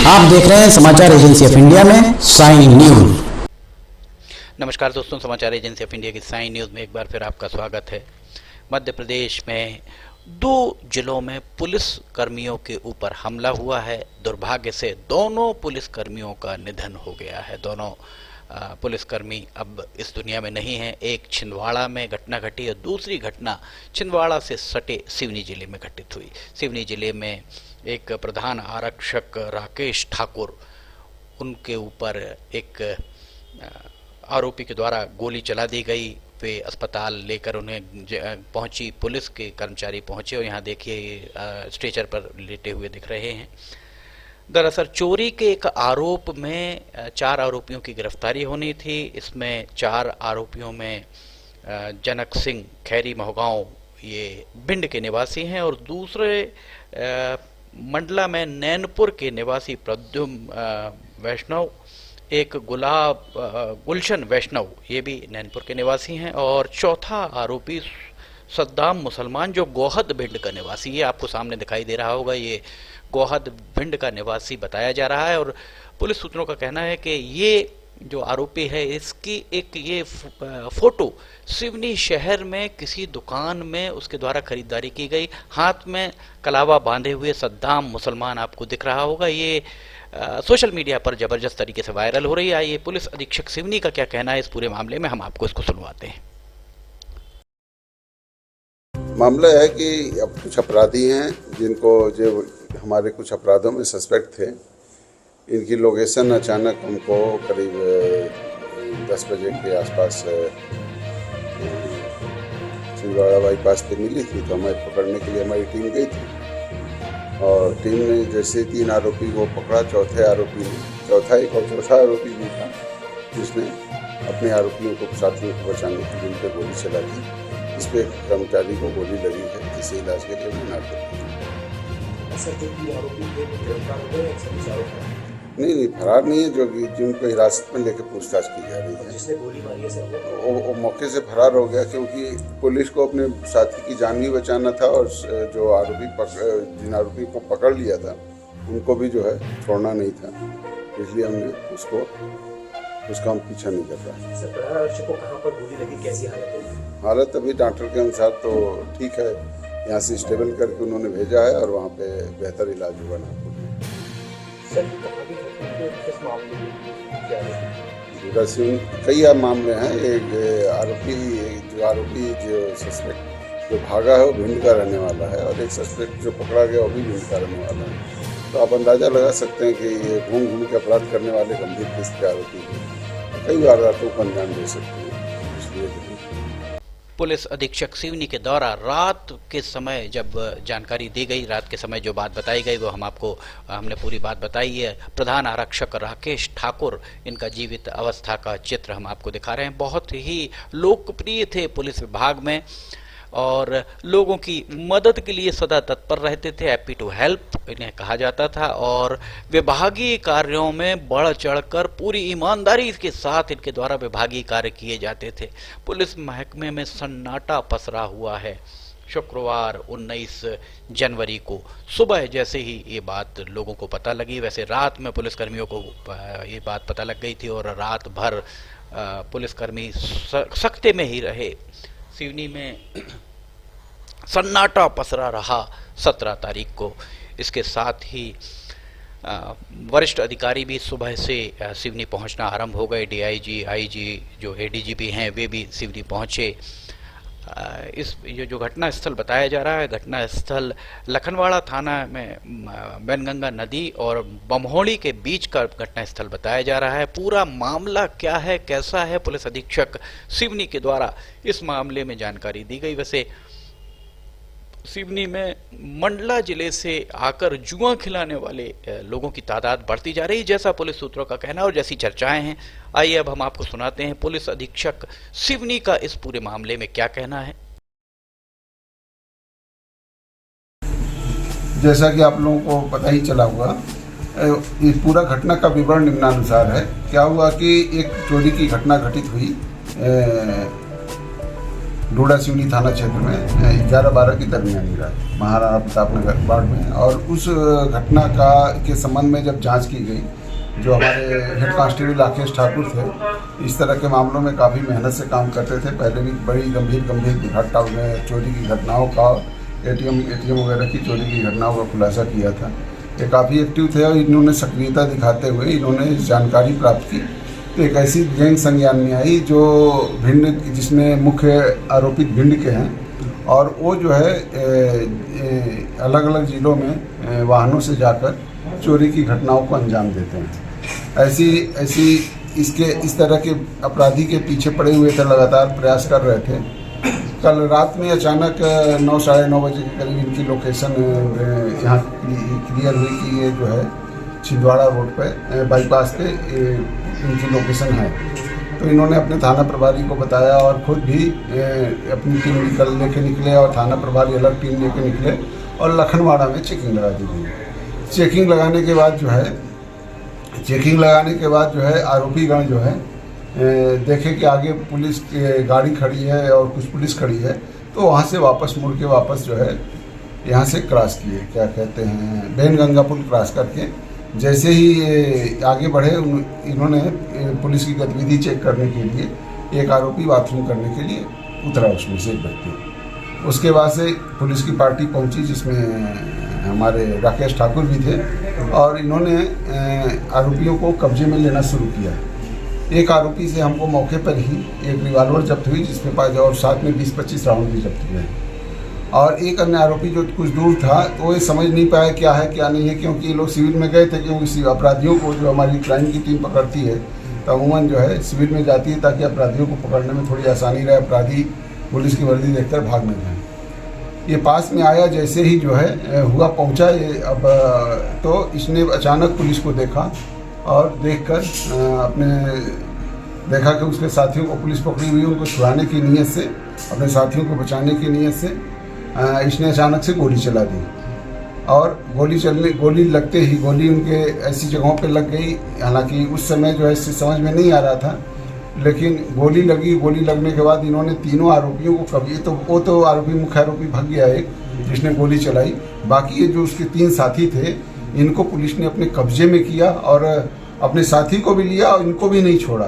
आप देख रहे हैं समाचार एजेंसी ऑफ इंडिया में साइन न्यूज। नमस्कार दोस्तों, समाचार एजेंसी ऑफ इंडिया की साइन न्यूज में एक बार फिर आपका स्वागत है। मध्य प्रदेश में 2 जिलों में पुलिस कर्मियों के ऊपर हमला हुआ है। दुर्भाग्य से दोनों पुलिस कर्मियों का निधन हो गया है। दोनों पुलिसकर्मी अब इस दुनिया में नहीं है। एक छिंदवाड़ा में घटना घटी और दूसरी घटना छिंदवाड़ा से सटे सिवनी जिले में घटित हुई। सिवनी जिले में एक प्रधान आरक्षक राकेश ठाकुर, उनके ऊपर एक आरोपी के द्वारा गोली चला दी गई। वे अस्पताल लेकर उन्हें पहुंची, पुलिस के कर्मचारी पहुंचे और यहाँ देखिए स्ट्रेचर पर लेटे हुए दिख रहे हैं। दरअसल चोरी के एक आरोप में 4 आरोपियों की गिरफ्तारी होनी थी। इसमें 4 आरोपियों में जनक सिंह खैरी महगांव, ये भिंड के निवासी हैं, और दूसरे मंडला में नैनपुर के निवासी प्रद्युम्न वैष्णव, एक गुलशन वैष्णव, ये भी नैनपुर के निवासी हैं, और चौथा आरोपी सद्दाम मुसलमान, जो गोहद भिंड का निवासी, ये आपको सामने दिखाई दे रहा होगा, ये गोहद भिंड का निवासी बताया जा रहा है। और पुलिस सूत्रों का कहना है कि ये जो आरोपी है, इसकी एक ये फोटो सिवनी शहर में किसी दुकान में उसके द्वारा खरीदारी की गई। हाथ में कलावा बांधे हुए सद्दाम मुसलमान आपको दिख रहा होगा। ये सोशल मीडिया पर जबरदस्त तरीके से वायरल हो रही है। ये पुलिस अधीक्षक सिवनी का क्या कहना है इस पूरे मामले में, हम आपको इसको सुनवाते हैं। मामला है कि अब कुछ अपराधी हैं जिनको जो हमारे कुछ अपराधों में सस्पेक्ट थे, इनकी लोकेशन अचानक हमको करीब 10 बजे के आसपास छिंदवाड़ा बाईपास पे मिली थी। तो हमें पकड़ने के लिए हमारी टीम गई थी, और टीम ने जैसे 3 आरोपी को पकड़ा, चौथा आरोपी भी था जिसने अपने आरोपियों को, साथियों को बचाने के लिए उन पर गोली चला दी। इस पे कर्मचारी को गोली लगी है, जिसे इलाज के लिए भर्ती किया। नहीं, फरार नहीं है। जो जिनको हिरासत में लेकर पूछताछ की जा रही है, जिसने गोली मारी है सर, वो मौके से फरार हो गया, क्योंकि पुलिस को अपने साथी की जान भी बचाना था, और जो जिन आरोपी को पकड़ लिया था उनको भी जो है छोड़ना नहीं था। इसलिए हमने उसका हम पीछा नहीं कर रहा। को कहाँ पर गोली लगी, कैसी हालत है? हालत अभी डॉक्टर के अनुसार तो ठीक है। यहाँ से स्टेबल करके उन्होंने भेजा है, और वहाँ पे बेहतर इलाज होगा ना। कई मामले हैं। एक आरोपी जो सस्पेक्ट जो भागा है वो भिंड का रहने वाला है, और एक सस्पेक्ट जो पकड़ा गया वो भी भिंड का रहने वाला है। तो आप अंदाजा लगा सकते हैं कि ये घूम के अपराध करने वाले गंभीर किस्म के आरोपी कई वारदातों को अंजाम दे सकते हैं। इसलिए पुलिस अधीक्षक सिवनी के द्वारा रात के समय जब जानकारी दी गई, रात के समय जो बात बताई गई वो हमने पूरी बात बताई है। प्रधान आरक्षक राकेश ठाकुर, इनका जीवित अवस्था का चित्र हम आपको दिखा रहे हैं। बहुत ही लोकप्रिय थे पुलिस विभाग में, और लोगों की मदद के लिए सदा तत्पर रहते थे। हैप्पी टू हेल्प इन्हें कहा जाता था, और विभागीय कार्यों में बढ़ चढ़कर पूरी ईमानदारी के साथ इनके द्वारा विभागीय कार्य किए जाते थे। पुलिस महकमे में सन्नाटा पसरा हुआ है। शुक्रवार 19 जनवरी को सुबह जैसे ही ये बात लोगों को पता लगी, वैसे रात में पुलिसकर्मियों को ये बात पता लग गई थी, और रात भर पुलिसकर्मी सख्ते में ही रहे। सिवनी में सन्नाटा पसरा रहा 17 तारीख को। इसके साथ ही वरिष्ठ अधिकारी भी सुबह से सिवनी पहुंचना आरंभ हो गए। डीआईजी, आईजी, जो एडीजीपी हैं, वे भी सिवनी पहुंचे। ये जो घटना स्थल बताया जा रहा है, घटना स्थल लखनवाड़ा थाना में वैनगंगा नदी और बमहोड़ी के बीच का घटना स्थल बताया जा रहा है। पूरा मामला क्या है, कैसा है, पुलिस अधीक्षक सिवनी के द्वारा इस मामले में जानकारी दी गई। वैसे सिवनी में मंडला जिले से आकर जुआ खिलाने वाले लोगों की तादाद बढ़ती जा रही, जैसा पुलिस सूत्रों का कहना और जैसी चर्चाएं हैं। आइए अब हम आपको सुनाते हैं पुलिस अधीक्षक सिवनी का इस पूरे मामले में क्या कहना है। जैसा कि आप लोगों को पता ही चला हुआ, इस पूरा घटना का विवरण निम्नानुसार है। क्या हुआ कि एक चोरी की घटना घटित हुई डोडा सिवनी थाना क्षेत्र में 11-12 की दरमियानी रात महाराणा प्रताप नगर वार्ड में। और उस घटना के संबंध में जब जांच की गई, जो हमारे हेड कांस्टेबल राकेश ठाकुर थे, इस तरह के मामलों में काफ़ी मेहनत से काम करते थे। पहले भी बड़ी गंभीर घटना चोरी की घटनाओं का, एटीएम वगैरह की चोरी की घटनाओं का खुलासा किया था। ये काफ़ी एक्टिव थे और इन्होंने सक्रियता दिखाते हुए इन्होंने जानकारी प्राप्त की तो एक ऐसी गैंग संज्ञान में आई जो भिंड, जिसमें मुख्य आरोपित भिंड के हैं और वो जो है अलग अलग ज़िलों में वाहनों से जाकर चोरी की घटनाओं को अंजाम देते हैं। ऐसी इस तरह के अपराधी के पीछे पड़े हुए थे, लगातार प्रयास कर रहे थे। कल रात में अचानक 9-9:30 बजे के करीब इनकी लोकेशन यहाँ क्लियर हुई कि ये जो है छिंदवाड़ा रोड पे बाईपास पे इनकी लोकेशन है। तो इन्होंने अपने थाना प्रभारी को बताया और खुद भी अपनी टीम लेके निकले और थाना प्रभारी अलग टीम लेके निकले और लखनवाड़ा में चेकिंग लगा दी गई। चेकिंग लगाने के बाद जो है आरोपीगण जो है देखे कि आगे पुलिस की गाड़ी खड़ी है और कुछ पुलिस खड़ी है, तो वहाँ से वापस मुड़ के वापस जो है यहाँ से क्रॉस किए, क्या कहते हैं, बैनगंगा पुल क्रॉस करके जैसे ही आगे बढ़े इन्होंने पुलिस की गतिविधि चेक करने के लिए एक आरोपी बाथरूम करने के लिए उतरा, उसमें से एक व्यक्ति। उसके बाद से पुलिस की पार्टी पहुंची जिसमें हमारे राकेश ठाकुर भी थे और इन्होंने आरोपियों को कब्जे में लेना शुरू किया। एक आरोपी से हमको मौके पर ही एक रिवाल्वर जब्त हुई जिसमें पास और साथ में 20-25 राउंड भी जब्त हुए। और एक अन्य आरोपी जो कुछ दूर था तो वो समझ नहीं पाया क्या है क्या नहीं है, क्योंकि ये लोग सिविल में गए थे। क्योंकि अपराधियों को जो हमारी क्राइम की टीम पकड़ती है तो अमूमन जो है सिविल में जाती है ताकि अपराधियों को पकड़ने में थोड़ी आसानी रहे, अपराधी पुलिस की वर्दी देखकर भाग न जाए। ये पास में आया, जैसे ही जो है हुआ पहुंचा ये अब तो इसने अचानक पुलिस को देखा और देखकर देखा कि उसके साथियों को पुलिस पकड़ी हुई, उनको छुड़ाने की नीयत से, अपने साथियों को बचाने की नीयत से इसने अचानक से गोली चला दी। और गोली लगते ही गोली उनके ऐसी जगहों पे लग गई, हालांकि उस समय जो है इससे समझ में नहीं आ रहा था, लेकिन गोली लगी। गोली लगने के बाद इन्होंने तीनों आरोपियों को कभी तो आरोपी मुख्य आरोपी भाग गया एक जिसने गोली चलाई, बाकी ये जो उसके 3 साथी थे इनको पुलिस ने अपने कब्जे में किया और अपने साथी को भी लिया और इनको भी नहीं छोड़ा।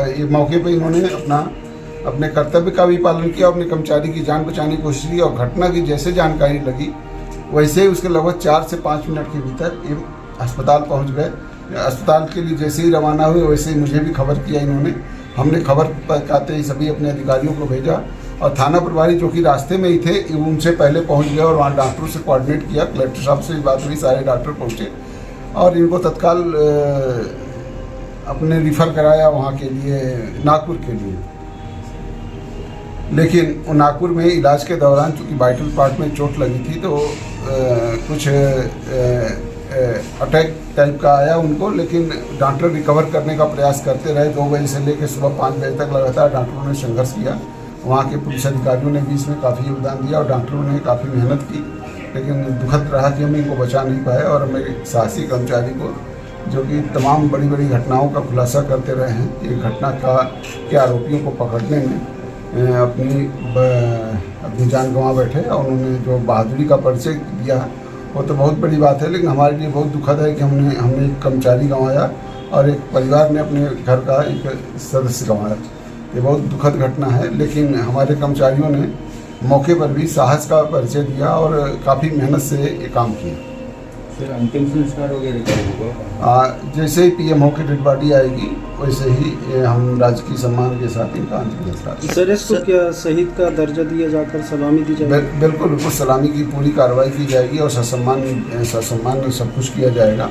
ये मौके पे इन्होंने अपने कर्तव्य का भी पालन किया, अपने कर्मचारी की जान बचाने की कोशिश की और घटना की जैसे जानकारी लगी वैसे ही उसके लगभग 4 से 5 मिनट के भीतर ये अस्पताल पहुंच गए। अस्पताल के लिए जैसे ही रवाना हुए वैसे ही मुझे भी खबर किया इन्होंने। हमने खबर पाते ही सभी अपने अधिकारियों को भेजा और थाना प्रभारी जो कि रास्ते में ही थे उनसे पहले पहुंच गए और वहाँ डॉक्टरों से कोऑर्डिनेट किया। कलेक्टर साहब से भी बात हुई, सारे डॉक्टर पहुँचे और इनको तत्काल अपने रिफ़र कराया वहाँ के लिए, नागपुर के लिए। लेकिन नागपुर में इलाज के दौरान चूँकि वाइटल पार्ट में चोट लगी थी तो कुछ अटैक टाइप का आया उनको, लेकिन डॉक्टर रिकवर करने का प्रयास करते रहे। 2 बजे से लेकर सुबह 5 बजे तक लगातार डॉक्टरों ने संघर्ष किया। वहाँ के पुलिस अधिकारियों ने भी इसमें काफ़ी योगदान दिया और डॉक्टरों ने काफ़ी मेहनत की, लेकिन दुखद रहा कि हम इनको बचा नहीं पाए। और हमें साहसी कर्मचारी को जो कि तमाम बड़ी बड़ी घटनाओं का खुलासा करते रहे हैं, ये घटना के आरोपियों को पकड़ने में अपनी जान गंवा बैठे और उन्होंने जो बहादुरी का परिचय दिया वो तो बहुत बड़ी बात है, लेकिन हमारे लिए बहुत दुखद है कि हमने एक कर्मचारी गंवाया और एक परिवार ने अपने घर का एक सदस्य गंवाया। ये बहुत दुखद घटना है, लेकिन हमारे कर्मचारियों ने मौके पर भी साहस का परिचय दिया और काफ़ी मेहनत से ये काम किया। सर, अंतिम संस्कार वगैरह क्या होगा? जैसे ही पीएमओ की डेड बॉडी आएगी वैसे ही हम राजकीय सम्मान के साथ इनका अंतिम संस्कार। सर, इसको क्या शहीद का दर्जा दिया जाकर सलामी दी जाएगी? बिल्कुल सलामी की पूरी कार्रवाई की जाएगी और ससम्मान सब कुछ किया जाएगा।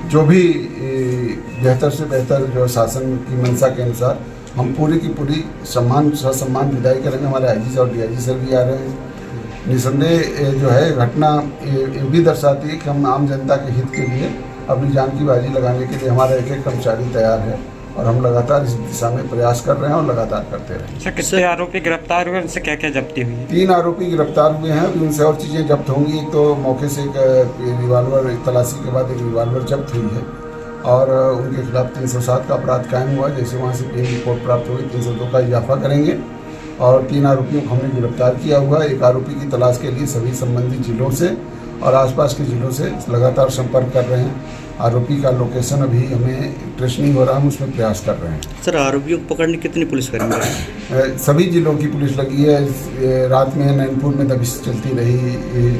जो भी बेहतर से बेहतर जो शासन की मंशा के अनुसार हम पूरी की पूरी ससम्मान विदाई करेंगे। हमारे आईजी और डीआईजी सर भी आ रहे हैं। निसंदेह जो है घटना ये भी दर्शाती है कि हम आम जनता के हित के लिए अपनी जान की बाजी लगाने के लिए हमारा एक कर्मचारी तैयार है और हम लगातार इस दिशा में प्रयास कर रहे हैं और लगातार करते रहेंगे। सर, कितने आरोपी गिरफ्तार हुए, उनसे क्या क्या जब्ती हुई? 3 आरोपी गिरफ्तार हुए हैं, अभी उनसे और चीज़ें जब्त होंगी। एक तो मौके से एक रिवाल्वर, तलाशी के बाद एक रिवाल्वर जब्त हुई है और उनके खिलाफ 307 का अपराध कायम हुआ। जैसे वहाँ से पीएम रिपोर्ट प्राप्त हुई 302 का इजाफा करेंगे और 3 आरोपियों को हमने गिरफ्तार किया हुआ है। एक आरोपी की तलाश के लिए सभी संबंधित जिलों से और आसपास के जिलों से लगातार संपर्क कर रहे हैं। आरोपी का लोकेशन अभी हमें ट्रेस नहीं हो रहा, हम उसमें प्रयास कर रहे हैं। सर, आरोपियों को पकड़ने कितनी पुलिसकर्मी है? सभी जिलों की पुलिस लगी है। रात में नैनपुर में दबिश चलती रही,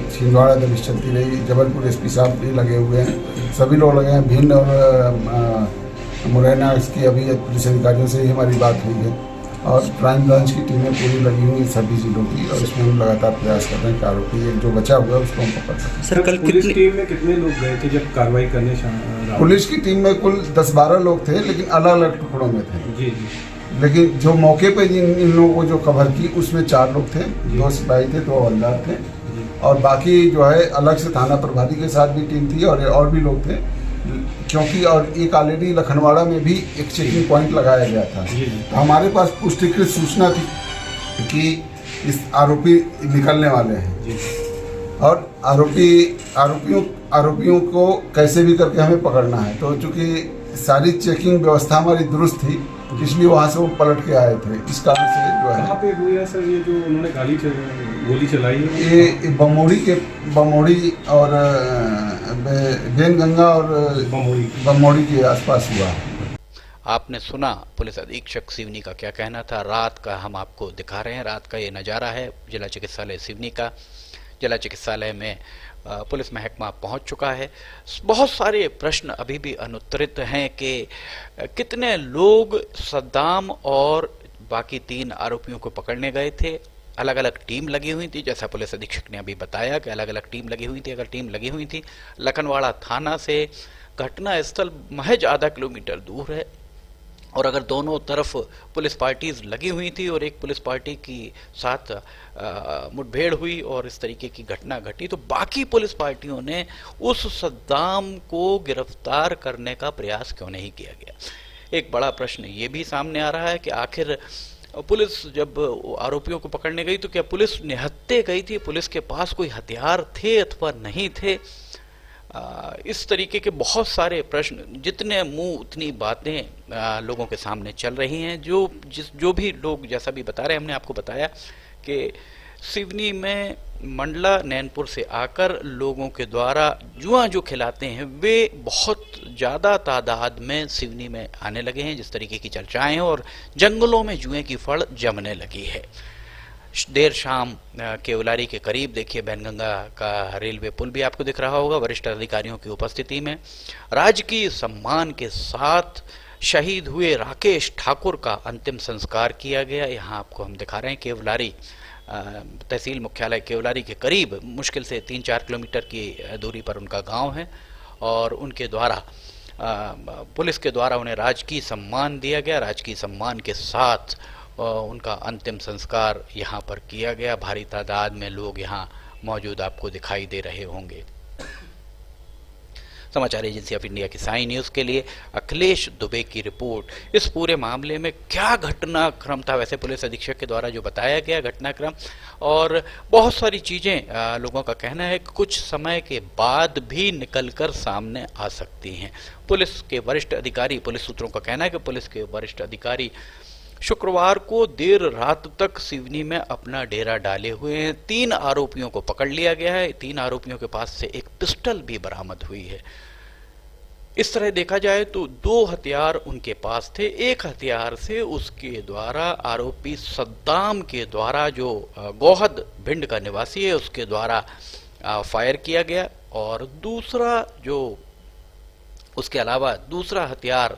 छिंदवाड़ा दबिश चलती रही, जबलपुर एसपी साहब भी लगे हुए हैं, सभी लोग लगे हैं। भिंड और मुरैना की अभी पुलिस अधिकारियों से ही हमारी बात हुई है और क्राइम ब्रांच की टीमें पूरी लगी हुई सभी जिलों की और इसमें हम लगातार प्रयास कर रहे हैं कि आरोपी एक जो बचा हुआ है उसको हम पकड़ सकें। सर, कल पुलिस टीम में कितने लोग गए थे जब कार्रवाई करने? पुलिस की टीम में कुल 10-12 लोग थे, लेकिन अलग अलग टुकड़ों में थे। जी जी। लेकिन जो मौके पे इन लोगों को जो कवर की उसमें 4 लोग थे, 2 सिपाही थे, 2 हवलदार थे और बाकी जो है अलग से थाना प्रभारी के साथ भी टीम थी और भी लोग थे, क्योंकि और एक ऑलरेडी लखनवाड़ा में भी एक चेकिंग पॉइंट लगाया गया था। तो हमारे पास पुष्टिकृत सूचना थी कि इस आरोपी निकलने वाले हैं और आरोपियों को कैसे भी करके हमें पकड़ना है। तो चूंकि सारी चेकिंग व्यवस्था हमारी दुरुस्त थी, इसलिए वहाँ से वो पलट के आए थे। इस कारण से जो है कहाँ पे हुई है सर ये जो उन्होंने गोली चलाई है? ये बमोड़ी और बेनगंगा और बमोड़ी के आसपास हुआ है। आपने सुना पुलिस अधीक्षक सिवनी का क्या कहना था। रात का हम आपको दिखा रहे हैं, रात का ये नज़ारा है जिला चिकित्सालय सिवनी का। जिला चिकित्सालय में पुलिस महकमा पहुंच चुका है। बहुत सारे प्रश्न अभी भी अनुत्तरित हैं कि कितने लोग सद्दाम और बाकी 3 आरोपियों को पकड़ने गए थे। अलग अलग टीम लगी हुई थी, जैसा पुलिस अधीक्षक ने अभी बताया कि अलग अलग टीम लगी हुई थी। अगर टीम लगी हुई थी, लखनवाड़ा थाना से घटना स्थल महज आधा किलोमीटर दूर है और अगर दोनों तरफ पुलिस पार्टीज लगी हुई थी और एक पुलिस पार्टी की साथ मुठभेड़ हुई और इस तरीके की घटना घटी, तो बाकी पुलिस पार्टियों ने उस सद्दाम को गिरफ्तार करने का प्रयास क्यों नहीं किया गया। एक बड़ा प्रश्न ये भी सामने आ रहा है कि आखिर पुलिस जब आरोपियों को पकड़ने गई तो क्या पुलिस निहत्थे गई थी? पुलिस के पास कोई हथियार थे अथवा नहीं थे? इस तरीके के बहुत सारे प्रश्न, जितने मुंह उतनी बातें लोगों के सामने चल रही हैं। जो भी लोग जैसा भी बता रहे हैं, हमने आपको बताया कि सिवनी में मंडला नैनपुर से आकर लोगों के द्वारा जुआ जो खिलाते हैं वे बहुत ज़्यादा तादाद में सिवनी में आने लगे हैं, जिस तरीके की चर्चाएं हैं, और जंगलों में जुए की फड़ जमने लगी है। देर शाम केवलारी के करीब देखिए बैनगंगा का रेलवे पुल भी आपको दिख रहा होगा। वरिष्ठ अधिकारियों की उपस्थिति में राजकीय सम्मान के साथ शहीद हुए राकेश ठाकुर का अंतिम संस्कार किया गया। यहाँ आपको हम दिखा रहे हैं केवलारी तहसील मुख्यालय केवलारी के करीब, मुश्किल से 3-4 किलोमीटर की दूरी पर उनका गांव है और उनके द्वारा पुलिस के द्वारा उन्हें राजकीय सम्मान दिया गया। राजकीय सम्मान के साथ उनका अंतिम संस्कार यहाँ पर किया गया। भारी तादाद में लोग यहाँ मौजूद आपको दिखाई दे रहे होंगे। समाचार एजेंसी ऑफ इंडिया की साई न्यूज़ के लिए अखिलेश दुबे की रिपोर्ट। इस पूरे मामले में क्या घटनाक्रम था, वैसे पुलिस अधीक्षक के द्वारा जो बताया गया घटनाक्रम, और बहुत सारी चीज़ें लोगों का कहना है कि कुछ समय के बाद भी निकलकर सामने आ सकती हैं। पुलिस के वरिष्ठ अधिकारी, पुलिस सूत्रों का कहना है कि पुलिस के वरिष्ठ अधिकारी शुक्रवार को देर रात तक सिवनी में अपना डेरा डाले हुए हैं। 3 आरोपियों को पकड़ लिया गया है। 3 आरोपियों के पास से एक पिस्टल भी बरामद हुई है। इस तरह देखा जाए तो 2 हथियार उनके पास थे। एक हथियार से उसके द्वारा आरोपी सद्दाम के द्वारा, जो गोहद भिंड का निवासी है, उसके द्वारा फायर किया गया, और दूसरा जो उसके अलावा दूसरा हथियार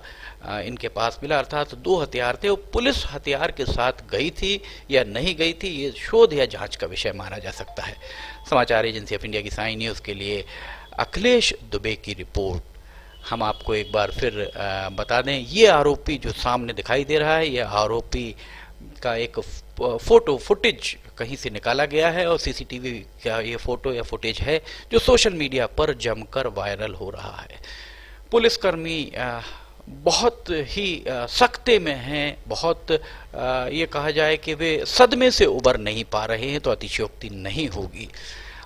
इनके पास मिला, अर्थात 2 हथियार थे। वो पुलिस हथियार के साथ गई थी या नहीं गई थी, ये शोध या जांच का विषय माना जा सकता है। समाचार एजेंसी ऑफ इंडिया की साई न्यूज़ के लिए अखिलेश दुबे की रिपोर्ट। हम आपको एक बार फिर बता दें, ये आरोपी जो सामने दिखाई दे रहा है, ये आरोपी का एक फुटेज कहीं से निकाला गया है और सीसीटीवी का ये फोटो या फुटेज है जो सोशल मीडिया पर जमकर वायरल हो रहा है। पुलिसकर्मी बहुत ही सख्ते में हैं, बहुत ये कहा जाए कि वे सदमे से उबर नहीं पा रहे हैं तो अतिशयोक्ति नहीं होगी।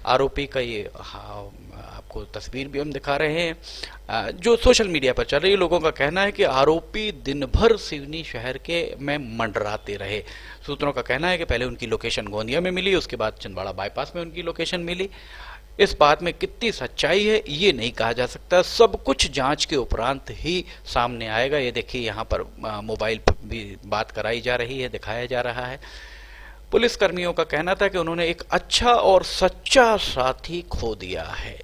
आरोपी का ये आपको तस्वीर भी हम दिखा रहे हैं जो सोशल मीडिया पर चल रही है। लोगों का कहना है कि आरोपी दिन भर सिवनी शहर के में मंडराते रहे। सूत्रों का कहना है कि पहले उनकी लोकेशन गोंदिया में मिली, उसके बाद छिंदवाड़ा बाईपास में उनकी लोकेशन मिली। इस बात में कितनी सच्चाई है ये नहीं कहा जा सकता, सब कुछ जांच के उपरांत ही सामने आएगा। ये देखिए यहाँ पर मोबाइल पर भी बात कराई जा रही है, दिखाया जा रहा है। पुलिस कर्मियों का कहना था कि उन्होंने एक अच्छा और सच्चा साथी खो दिया है।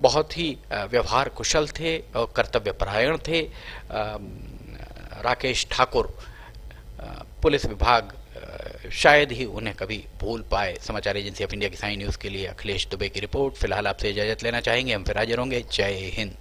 बहुत ही व्यवहार कुशल थे और कर्तव्यपरायण थे। राकेश ठाकुर पुलिस विभाग शायद ही उन्हें कभी भूल पाए। समाचार एजेंसी ऑफ इंडिया की साइन न्यूज़ के लिए अखिलेश दुबे की रिपोर्ट। फिलहाल आपसे इजाजत लेना चाहेंगे, हम फिर हाजिर होंगे। जय हिंद।